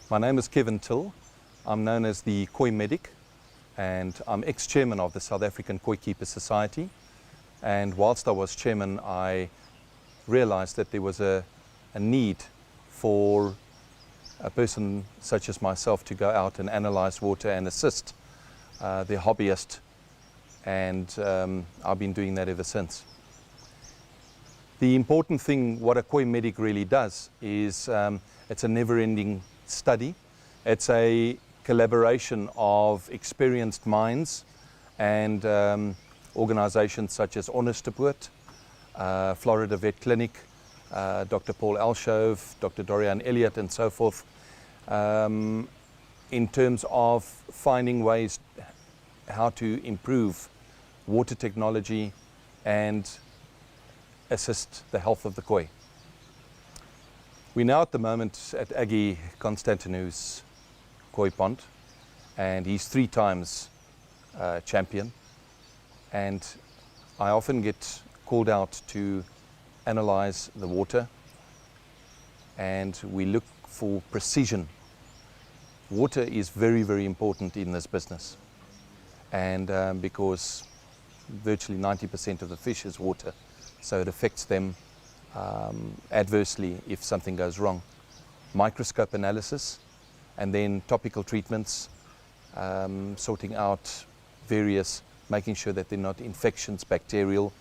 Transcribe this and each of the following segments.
My name is Kevin Till. I'm known as the Koi Medic, and I'm ex-chairman of the South African Koi Keepers Society. And whilst I was chairman, I realized that there was a need for a person such as myself to go out and analyze water and assist the hobbyist, and I've been doing that ever since. The important thing, what a Koi Medic really does, is it's a never-ending study. It's a collaboration of experienced minds and organizations such as Onderstepoort, Florida Vet Clinic, Dr. Paul Alshove, Dr. Dorian Elliott, and so forth, in terms of finding ways how to improve water technology and assist the health of the koi. We're now at the moment at Agi Constantinou's koi pond, and he's 3 times champion, and I often get called out to analyze the water, and we look for precision. Water is very, very important in this business, and because virtually 90% of the fish is water, so it affects them adversely if something goes wrong. Microscope analysis, and then topical treatments, sorting out various, making sure that they're not infections, bacterial,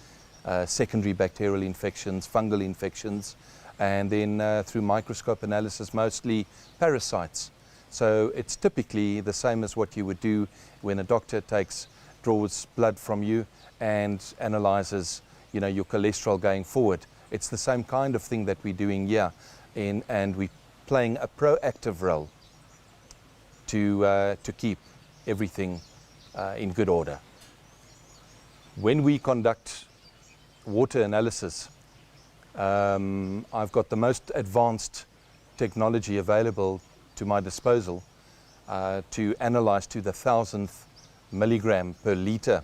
secondary bacterial infections, fungal infections, and then through microscope analysis, mostly parasites. So it's typically the same as what you would do when a doctor draws blood from you and analyzes, your cholesterol going forward. It's the same kind of thing that we're doing here, and we're playing a proactive role to keep everything in good order. When we conduct water analysis, I've got the most advanced technology available to my disposal to analyze to the 1,000th milligram per liter.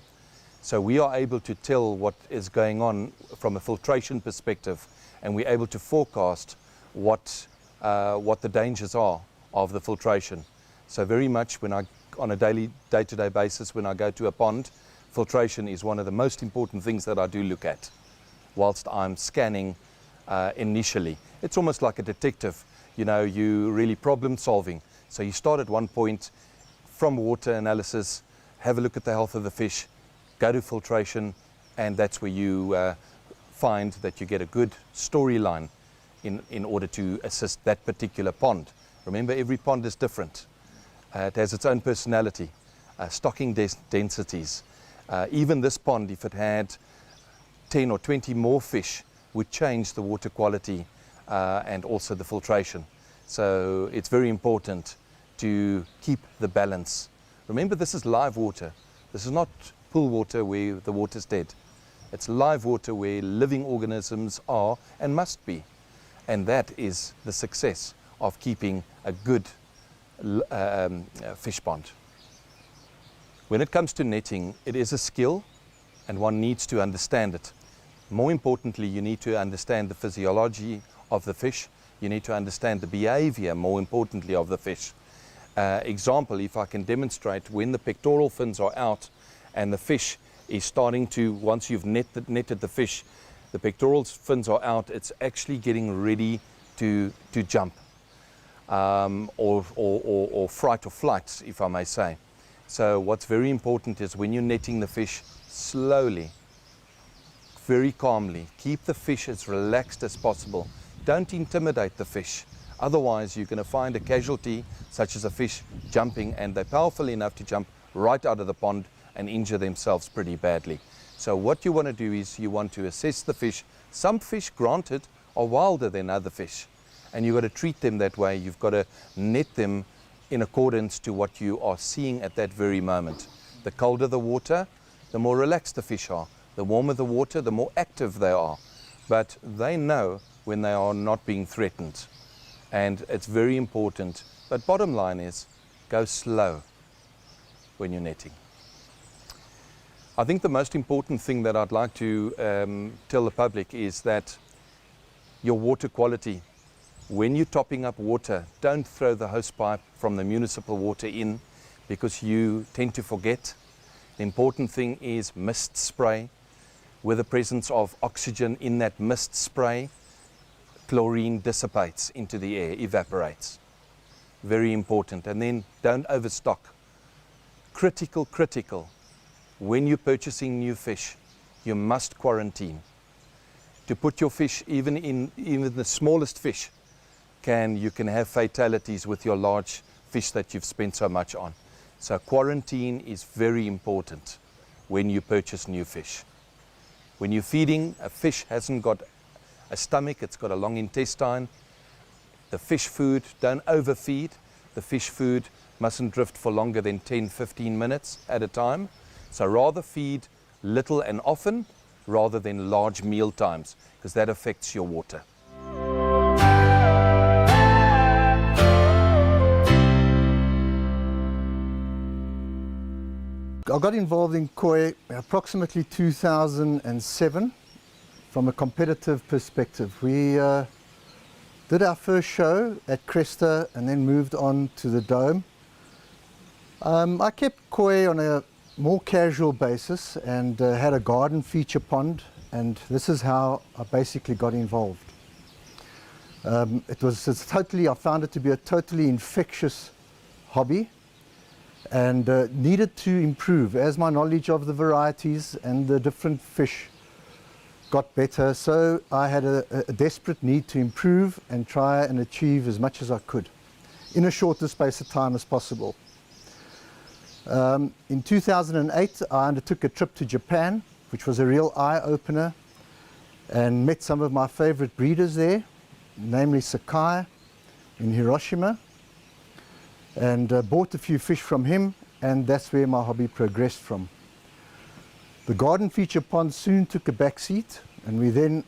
So we are able to tell what is going on from a filtration perspective, and we're able to forecast what the dangers are of the filtration. So very much on a day-to-day basis, when I go to a pond, filtration is one of the most important things that I do look at whilst I'm scanning initially. It's almost like a detective, you really problem solving. So you start at one point from water analysis, have a look at the health of the fish, go to filtration, and that's where you find that you get a good storyline in order to assist that particular pond. Remember, every pond is different. It has its own personality, stocking densities. Even this pond, if it had 10 or 20 more fish, would change the water quality and also the filtration. So it's very important to keep the balance. Remember, this is live water. This is not pool water where the water's dead. It's live water where living organisms are and must be. And that is the success of keeping a good fish pond. When it comes to netting, it is a skill and one needs to understand it. More importantly, you need to understand the physiology of the fish. You need to understand the behavior, more importantly, of the fish. Example, if I can demonstrate, when the pectoral fins are out and the fish is starting to, once you've netted the fish, the pectoral fins are out, it's actually getting ready to jump, or fright or flight, if I may say. So what's very important is when you're netting the fish, slowly, very calmly, keep the fish as relaxed as possible. Don't intimidate the fish. Otherwise, you're going to find a casualty, such as a fish jumping, and they're powerful enough to jump right out of the pond and injure themselves pretty badly. So what you want to do is you want to assess the fish. Some fish, granted, are wilder than other fish, and you've got to treat them that way. You've got to net them in accordance to what you are seeing at that very moment. The colder the water, the more relaxed the fish are. The warmer the water, the more active they are. But they know when they are not being threatened. And it's very important. But bottom line is, go slow when you're netting. I think the most important thing that I'd like to tell the public is that your water quality When you're topping up water, don't throw the hose pipe from the municipal water in, because you tend to forget. The important thing is mist spray. With the presence of oxygen in that mist spray, chlorine dissipates into the air, evaporates. Very important. And then don't overstock. Critical. When you're purchasing new fish, you must quarantine. To put your fish, even the smallest fish, you can have fatalities with your large fish that you've spent so much on. So quarantine is very important when you purchase new fish. When you're feeding, a fish hasn't got a stomach, it's got a long intestine. The fish food, don't overfeed. The fish food mustn't drift for longer than 10-15 minutes at a time. So rather feed little and often rather than large meal times, because that affects your water. I got involved in koi approximately 2007 from a competitive perspective. We did our first show at Cresta and then moved on to the Dome. I kept koi on a more casual basis and had a garden feature pond, and this is how I basically got involved. I found it to be a totally infectious hobby, and needed to improve as my knowledge of the varieties and the different fish got better. So I had a desperate need to improve and try and achieve as much as I could in a shorter space of time as possible. In 2008, I undertook a trip to Japan, which was a real eye-opener, and met some of my favorite breeders there, namely Sakai in Hiroshima, and bought a few fish from him, and that's where my hobby progressed from. The garden feature pond soon took a back seat, and we then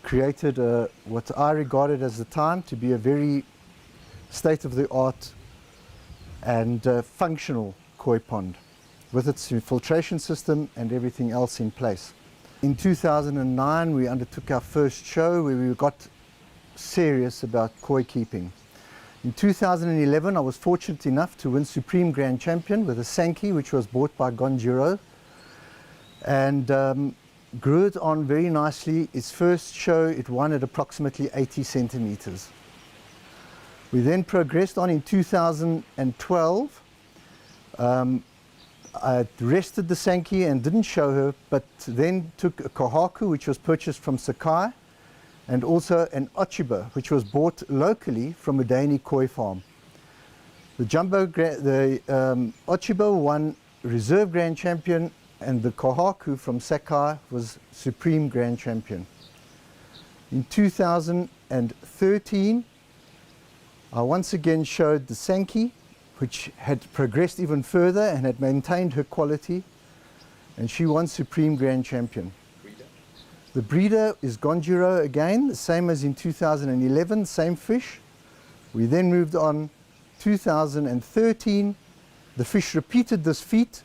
created what I regarded at the time to be a very state-of-the-art and functional koi pond, with its filtration system and everything else in place. In 2009, we undertook our first show where we got serious about koi keeping. In 2011, I was fortunate enough to win Supreme Grand Champion with a Sankey, which was bought by Gonjiro, and grew it on very nicely. Its first show, it won at approximately 80 centimeters. We then progressed on in 2012. I rested the Sankey and didn't show her, but then took a Kohaku, which was purchased from Sakai, and also an Ochiba, which was bought locally from a Dani koi farm. The Ochiba won Reserve Grand Champion, and the Kohaku from Sakai was Supreme Grand Champion. In 2013, I once again showed the Sankey, which had progressed even further and had maintained her quality, and she won Supreme Grand Champion. The breeder is Gonjiro again, the same as in 2011, same fish. We then moved on 2013. The fish repeated this feat,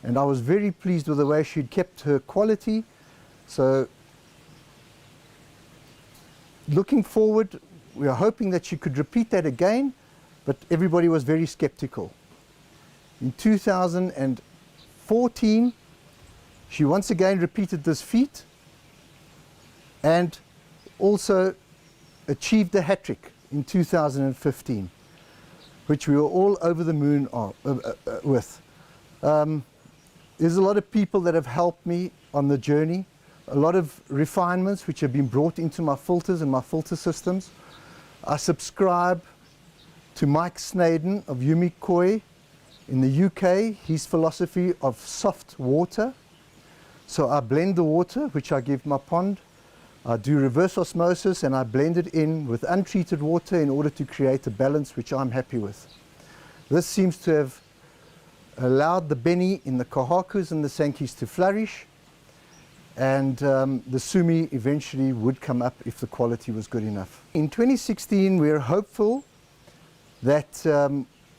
and I was very pleased with the way she'd kept her quality. So looking forward, we are hoping that she could repeat that again, but everybody was very skeptical. In 2014, she once again repeated this feat and also achieved a hat-trick in 2015, which we were all over the moon with. There's a lot of people that have helped me on the journey, a lot of refinements which have been brought into my filters and my filter systems. I subscribe to Mike Snaden of Unique Koi in the UK, his philosophy of soft water. So I blend the water, which I give my pond. I do reverse osmosis and I blend it in with untreated water in order to create a balance which I'm happy with. This seems to have allowed the Beni in the Kohakus and the Sankeys to flourish, and the Sumi eventually would come up if the quality was good enough. In 2016, we're hopeful that,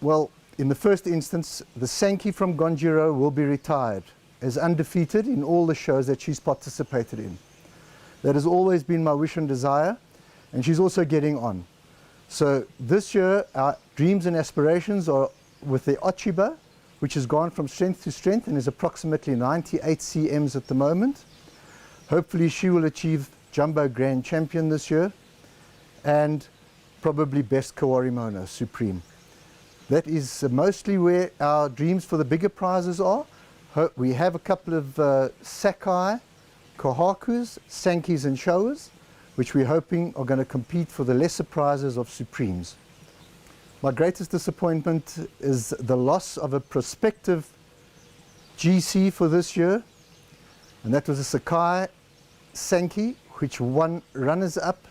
well, in the first instance, the Sankey from Gonjiro will be retired as undefeated in all the shows that she's participated in. That has always been my wish and desire, and she's also getting on. So this year our dreams and aspirations are with the Ochiba, which has gone from strength to strength and is approximately 98 cms at the moment. Hopefully she will achieve Jumbo Grand Champion this year, and probably Best Kawarimono Supreme. That is mostly where our dreams for the bigger prizes are. We have a couple of Sakai, Kohakus, Sankis and Showas, which we're hoping are going to compete for the lesser prizes of Supremes. My greatest disappointment is the loss of a prospective GC for this year, and that was a Sakai Sankey, which won runners-up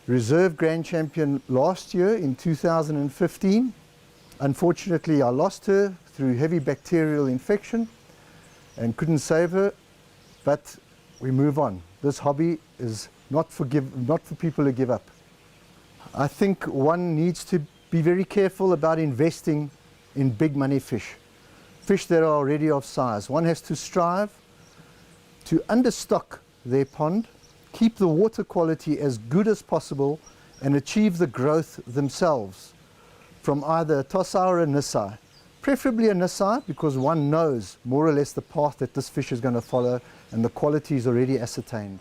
reserve Grand Champion last year in 2015. Unfortunately, I lost her through heavy bacterial infection and couldn't save her, but we move on. This hobby is not for people to give up. I think one needs to be very careful about investing in big money fish, fish that are already of size. One has to strive to understock their pond, keep the water quality as good as possible, and achieve the growth themselves from either a Tosa or a Nisai. Preferably a Nisai, because one knows more or less the path that this fish is going to follow and the quality is already ascertained.